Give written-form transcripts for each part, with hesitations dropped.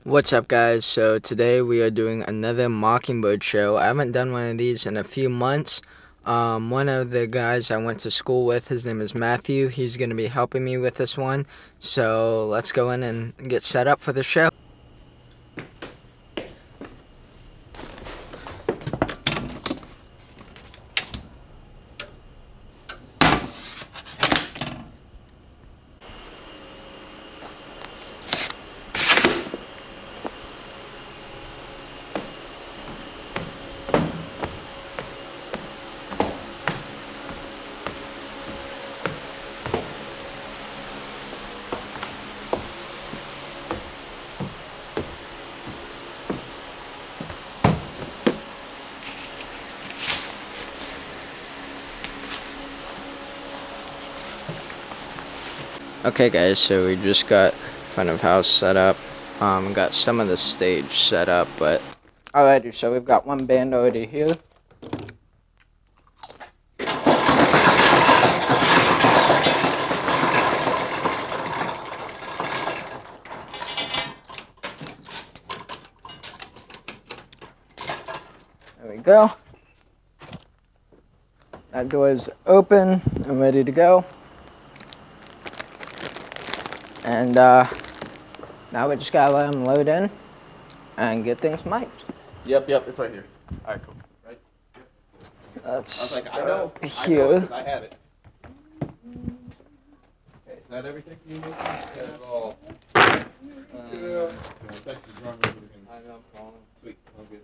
What's up, guys? So today we are doing another Mockingbird show. I haven't done one of these in a few months. One of the guys I went to school with, his name is Matthew. He's going to be helping me with this one. So let's go in and get set up for the show. Okay, guys, so we just got front of house set up. Got some of the stage set up, but alrighty, so we've got one band already here. There we go. That door is open and ready to go. And now we just gotta let them load in and get things mic'd. Yep, it's right here. All right, cool. Right? Yep. That's I was like, I know here. 'cause I have it. Okay, is that everything you need? That's all. It's actually drawing over again. I know, I'm calling. Sweet, sounds good.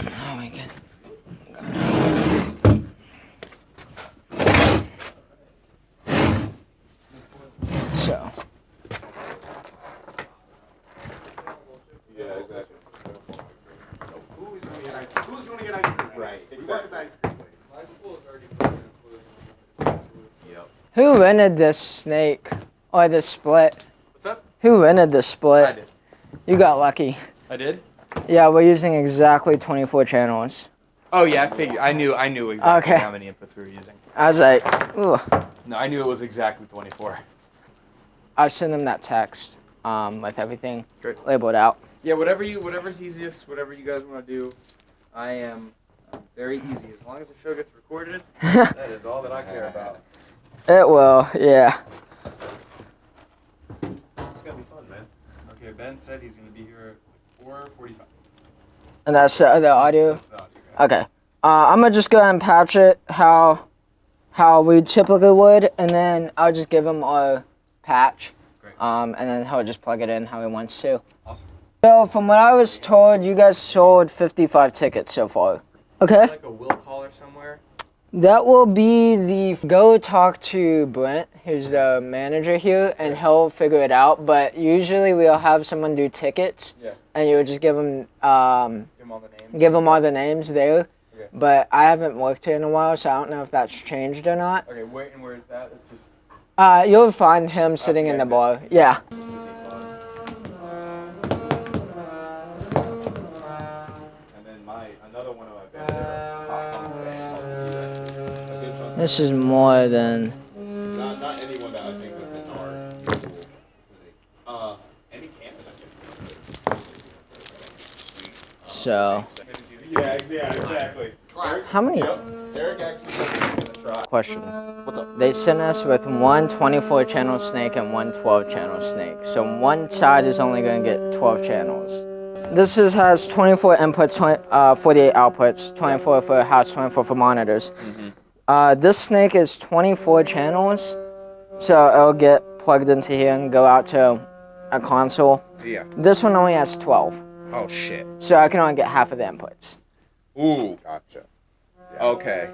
Now we can so. Yeah, exactly. Who's going to get ice cream? Right, exactly. My school is already Yep. Who rented this snake or this split? What's up? Who rented this split? I did. You got lucky. I did? Yeah, we're using exactly 24 channels. Oh yeah, I figured. I knew exactly Okay. how many inputs we were using. I was like, ooh. No, I knew it was exactly 24. I'll send them that text with everything Great. labeled out. Yeah, whatever's easiest, whatever you guys want to do, I am very easy. As long as the show gets recorded, that is all that I care about. It will, yeah. It's gonna be fun, man. Okay, Ben said he's gonna be here at 4:45. And that's the audio? That's the audio guy. Okay. I'm gonna just go ahead and patch it how we typically would, and then I'll just give him a patch. Great. And then he'll just plug it in how he wants to. Awesome. So from what I was told, you guys sold 55 tickets so far. Okay. Like a will caller somewhere. That will be the go talk to Brent, who's the manager here, and he'll figure it out. But usually we'll have someone do tickets, Yeah. and you would just give them Give him all the names. give them all the names there. Okay. But I haven't worked here in a while, so I don't know if that's changed or not. Okay, where is that? It's just. You'll find him sitting in the bar. Yeah. And then another one of my bands. This is more than. Not anyone that I think was in our school. Any campus, I think. So. Yeah, exactly. How many? Eric actually was gonna try. Question. What's up? They sent us with one 24 channel snake and one 12 channel snake. So one side is only going to get 12 channels. This has 24 inputs, 48 outputs, 24 for house, 24 for monitors. This snake is 24 channels, so it'll get plugged into here and go out to a console. Yeah. This one only has 12, Oh shit. so I can only get half of the inputs. Ooh. Gotcha. Okay.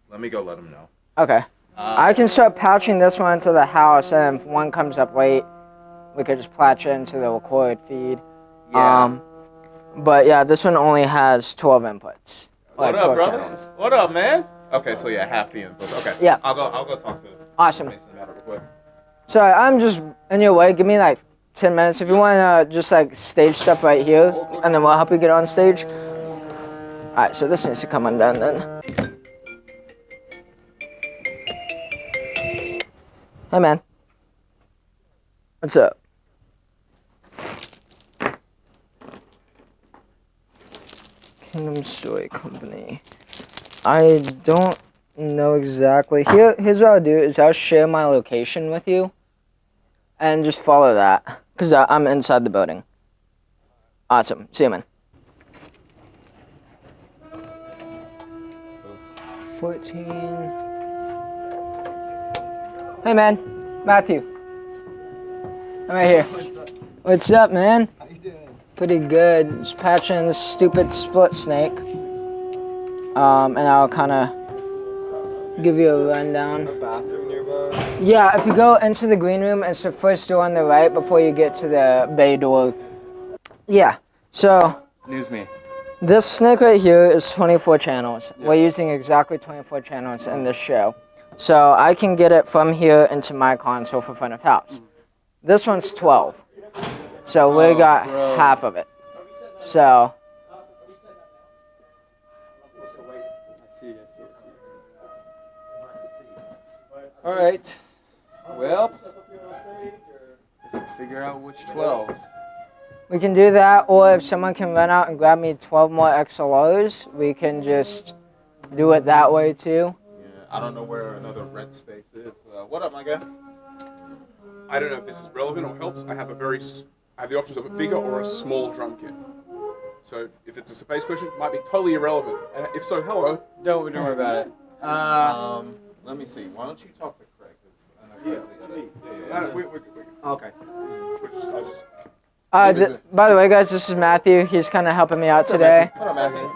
Let me go let him know. Okay. I can start patching this one into the house, and if one comes up late, we could just patch it into the record feed. Yeah. But yeah, this one only has 12 inputs. What Like up, 12 brother? channels. What up, man? Okay, so yeah, half the inputs. Okay. Yeah. I'll go talk to Awesome. Mason about it real quick. So I'm just in your way. Give me like 10 minutes. If you want to just like stage stuff right here, and then we'll help you get on stage. All right, so this needs to come undone then. Hey, man. What's up? Kingdom Story Company. I don't know exactly. Here's what I'll do is I'll share my location with you. And just follow that. Because I'm inside the building. Awesome. See you, man. 14. Hey, man. Matthew. I'm right here. What's up, man? How you doing? Pretty good. Just patching this stupid split snake. And I'll kind of give you a rundown. Bathroom nearby? Yeah, if you go into the green room, it's the first door on the right before you get to the bay door. Yeah, so News me. this snake right here is 24 channels. Yeah. We're using exactly 24 channels in this show. So I can get it from here into my console for front of house. This one's 12. So we got half of it. So I see. All right. Well, guess we'll figure out which 12. we can do that, or if someone can run out and grab me 12 more XLRs, we can just do it that way too. Yeah, I don't know where another rent space is. What up, my guy? I don't know if this is relevant or helps. I have the options of a bigger or a small drum kit. So if it's a space question, it might be totally irrelevant. And if so, hello. Don't worry about it. Let me see. Why don't you talk to Craig? 'Cause I know you actually got it. We're good. Okay. I was just, By the way, guys, this is Matthew. He's kind of helping me out today. What up, Matthew?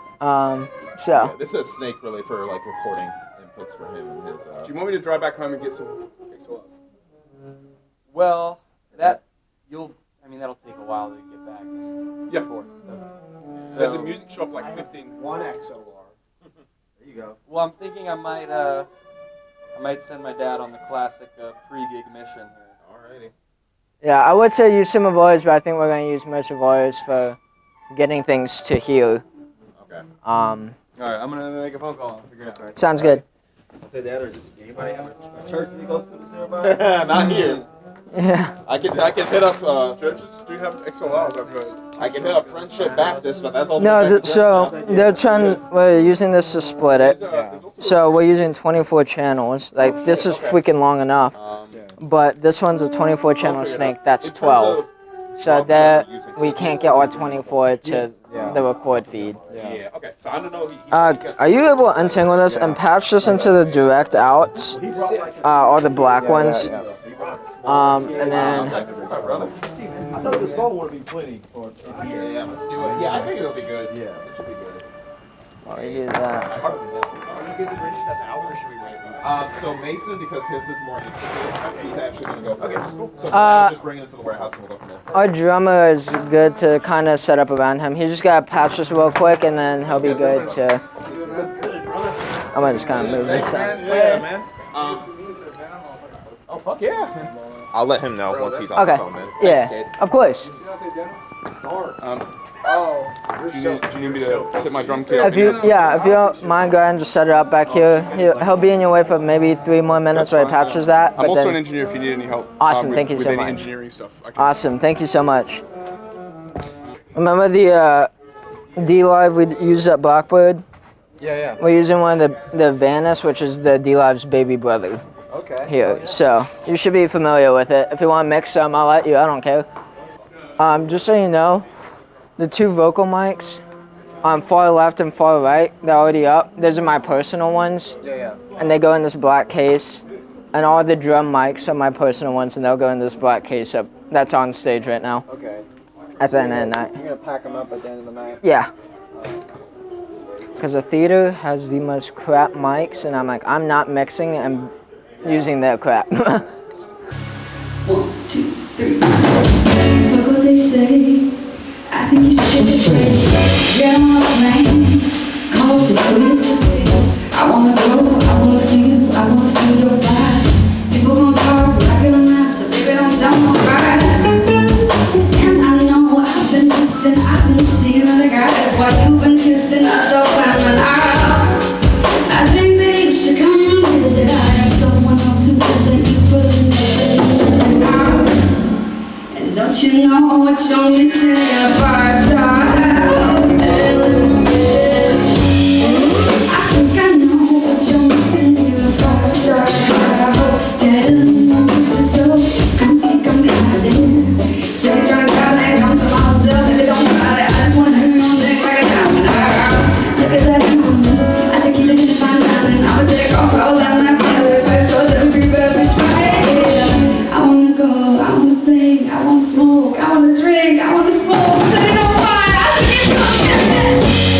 So Yeah, this is a snake really for like recording inputs for him and his. do you want me to drive back home and get some XLRs? Well, that'll take a while to get back. Yeah. So, There's a music shop like 15. One XLR. There you go. well, I'm thinking I might send my dad on the classic pre-gig mission here. Alrighty. yeah, I would say use some of ours, but I think we're gonna use most of ours for getting things to here. Okay. All right, I'm gonna make a phone call and figure it out. Sounds good. Say that, or just anybody have a church that you go to that's nearby? Not here. Yeah. I can hit up Churches do have XLRs, I've heard. I can hit up Friendship Baptist, but that's all. No, so we're using this to split it. So we're using 24 channels. Like this is freaking long enough. But this one's a 24 channel snake. That's 12. So that we can't get all 24 to the record feed. Yeah. Okay. So I don't know. Are you able to untangle this and patch this into the direct outs? All the black ones. And then I thought this phone would be plenty for. Yeah, let's do it. Yeah, I think it'll be good. Yeah. It should be good. I'll do that. Are you good to bring stuff out or should we wait? So Mason, because his is more intricate, he's actually gonna go first. Okay, cool. So I'll just bring it into the warehouse and we'll go from there. Our drummer is good to kind of set up around him. He just gotta patch this real quick and then he'll be good to. I'm gonna just kind of move this up. Yeah, man. Oh fuck yeah! I'll let him know once he's on the Okay. phone, man. Yeah, of course. Do you need me to set my drum kit up? If you don't mind, go ahead and just set it up back here. He'll be in your way for maybe 3 more minutes while he patches that. I'm But also an then, engineer if you need any help. Awesome, thank you with so any much. engineering stuff. I can awesome, thank you so much. Remember the D-Live we used at Blackbird? Yeah. We're using one of the Vanis, which is the D-Live's baby brother Okay. here. So you should be familiar with it. If you want to mix some, I'll let you. I don't care. Just so you know, the 2 vocal mics on far left and far right, they're already up. Those are my personal ones. Yeah. And they go in this black case. And all the drum mics are my personal ones, and they'll go in this black case up. That's on stage right now Okay. at the end of the night. You're gonna pack them up at the end of the night. Yeah. Because the theater has the most crap mics, and I'm like, I'm not mixing and using their crap. 1, 2, 3. Fuck what they say. I think you should take a break. Get on the plane. Call it the sweetest escape. I wanna go, I wanna feel your body. People gon' talk, but I get them out, so baby don't tell nobody. And I know I've been kissing, I've been seeing other guys while you've been kissing other women. I think that you should come visit. I got someone else who isn't you, but Don't you know what you're missing in a five-star hotel? I think I know what you're missing in a five-star hotel. She's so come see, come hiding. Say drunk darling, come to my hotel, baby don't fight it. I just wanna hang on deck like a diamond. Look at that diamond. I take you to fine dining. I'ma take off all that night for the first so that we better bitch right. I wanna go, I wanna play, I wanna smoke, I wanna drink, I wanna smoke. Set it on fire, I think it's gonna get it.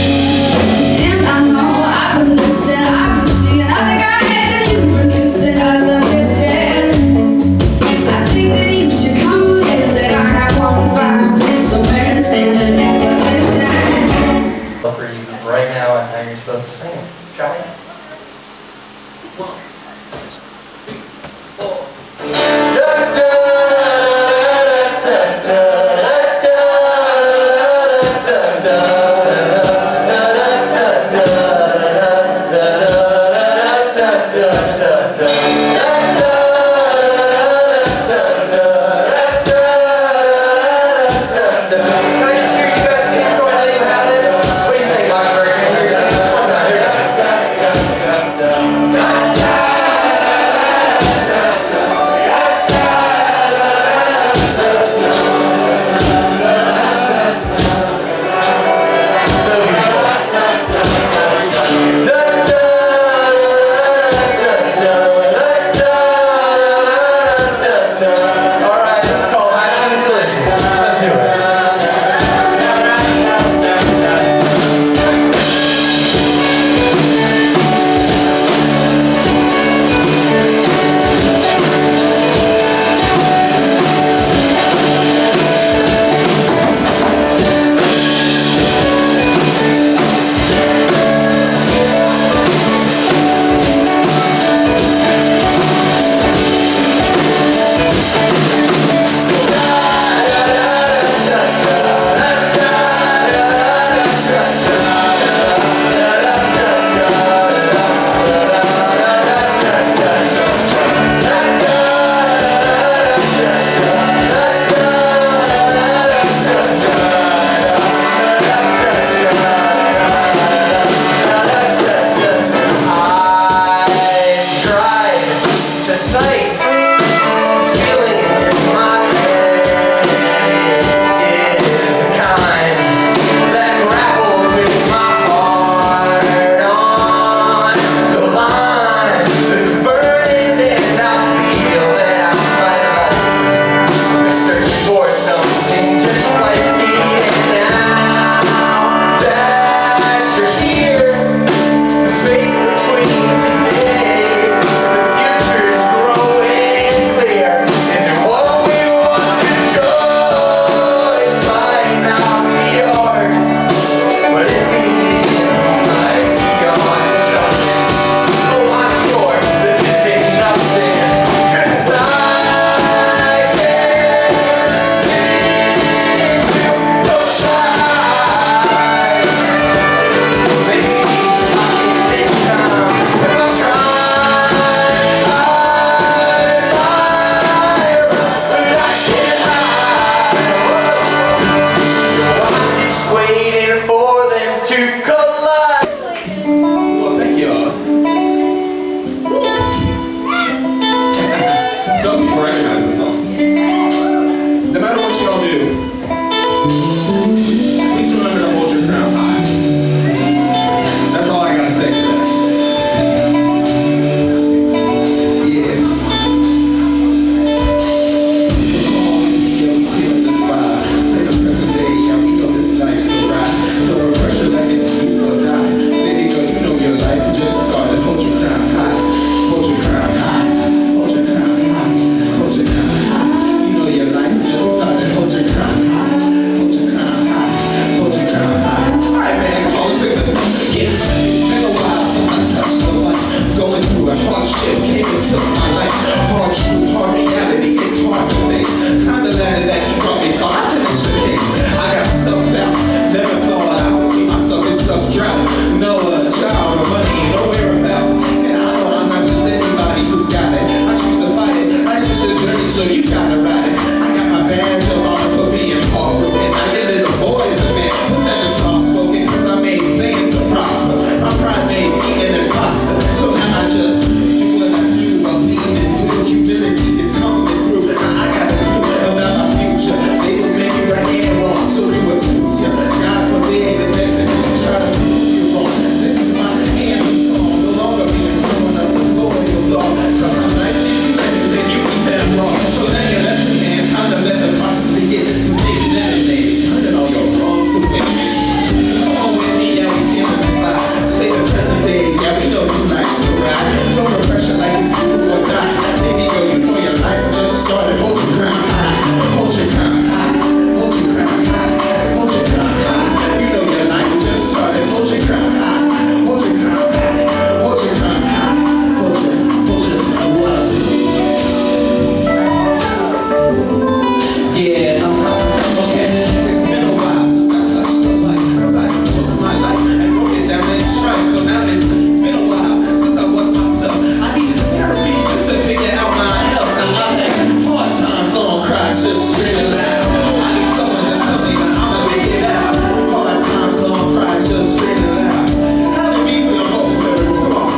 Yeah, okay. It's been a while since I touched the mic. Nobody took my life and broke it down in stripes. So now it's been a while since I was myself. I needed therapy just to figure out my health. Now I've had hard times, long cries, just screaming loud. I need someone to tell me that I'ma make it out. Hard times, long cries, just screaming loud. How the beats in the vocal, come on.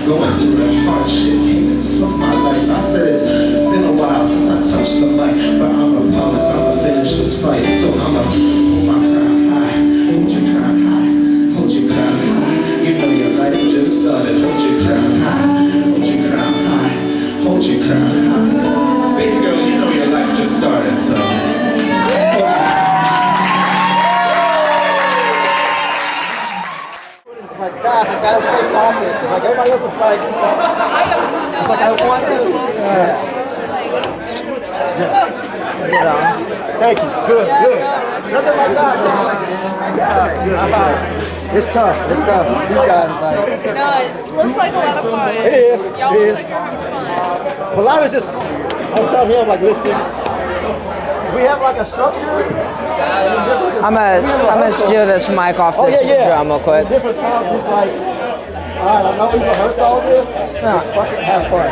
Going through the hardship, came and took my life. I said it's been a while since I touched the mic, but I'ma promise I'ma finish this fight. So I'ma hold my crown high, hold your crown high, hold your crown high. You know your life just started. Hold your crown high, hold your crown high, hold your crown high. Baby girl, you know your life just started, so hold your Like, gosh, I gotta stay focused. Like, everybody else is like, it's like, I want to. Thank you. Good. Nothing like that, man. It's good. It's tough. These guys, like. No, it looks like a lot of fun. It is. Y'all It is. look like having fun. But a lot of just, I was out here, I'm like listening. We have like a structure. I'm gonna steal this mic off this drum real quick. Different times, it's like, all right, I know we rehearsed all this. Let's fucking have fun.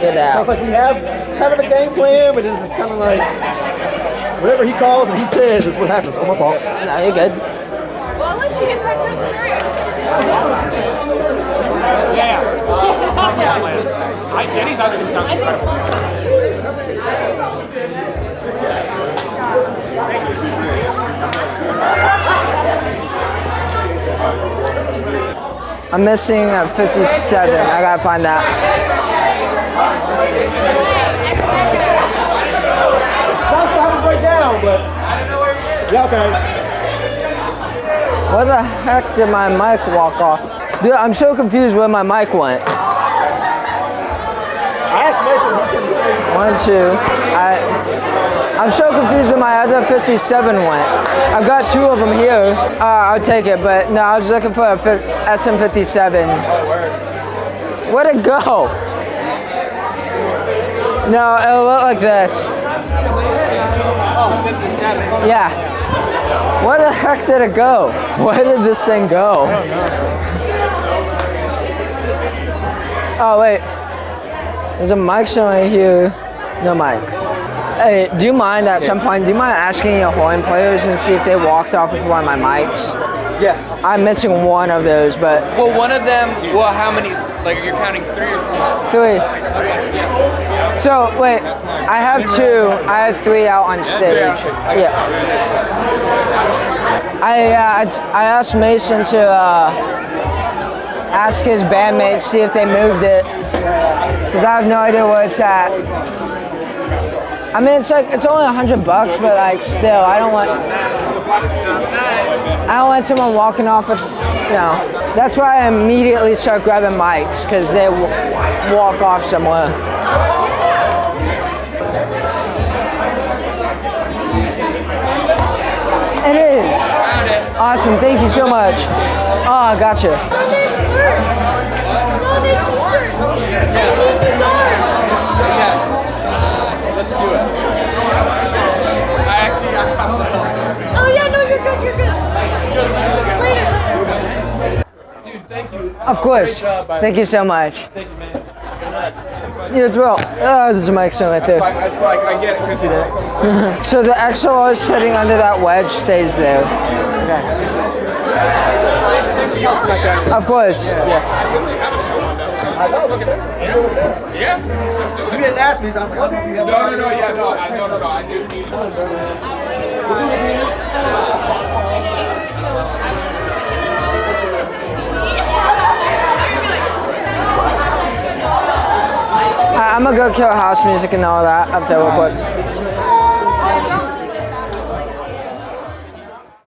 Get So out. it's like we have kind of a game plan, but it's kind of like whatever he calls and he says is what happens. Oh, my fault. No, you're good. Well, I'll let you get back to the story. Denny's ice cream sounds incredible. I'm missing 57. I gotta find that. That's probably break down, but yeah, okay. Where the heck did my mic walk off? Dude, I'm so confused where my mic went. I asked Mason. 1, 2. I'm so confused where my other 57 went. I've got 2 of them here. I'll take it, but no, I was looking for a SM57. Where'd it go? No, it'll look like this. Oh, 57. Yeah. Where the heck did it go? Where did this thing go? I don't know. Oh, wait. There's a mic somewhere here. No mic. Hey, do you mind at some point, do you mind asking your horn players and see if they walked off with one of my mics? Yes. I'm missing one of those, but... Well, one of them, well, how many? Like, you're counting 3 or 4? 3. So, wait, I have 2. I have 3 out on stage. Yeah. I asked Mason to ask his bandmates, see if they moved it. Because I have no idea where it's at. I mean, it's only $100, but like still, I don't want someone walking off with, you know. That's why I immediately start grabbing mics, because they walk off somewhere. It is. Awesome, thank you so much. Oh, gotcha. Yes. Let's do it. Oh yeah, no, you're good, you're good. Later. Dude, thank you. Of course. Thank you so much. Thank you, man. You as well. There's a mic stand right there. It's like I get it because he did. So the XLR sitting under that wedge stays there. Of course. Yeah. You didn't ask me, so I was like, oh, you have No, I do need I'm gonna go kill house music and all that up there real quick.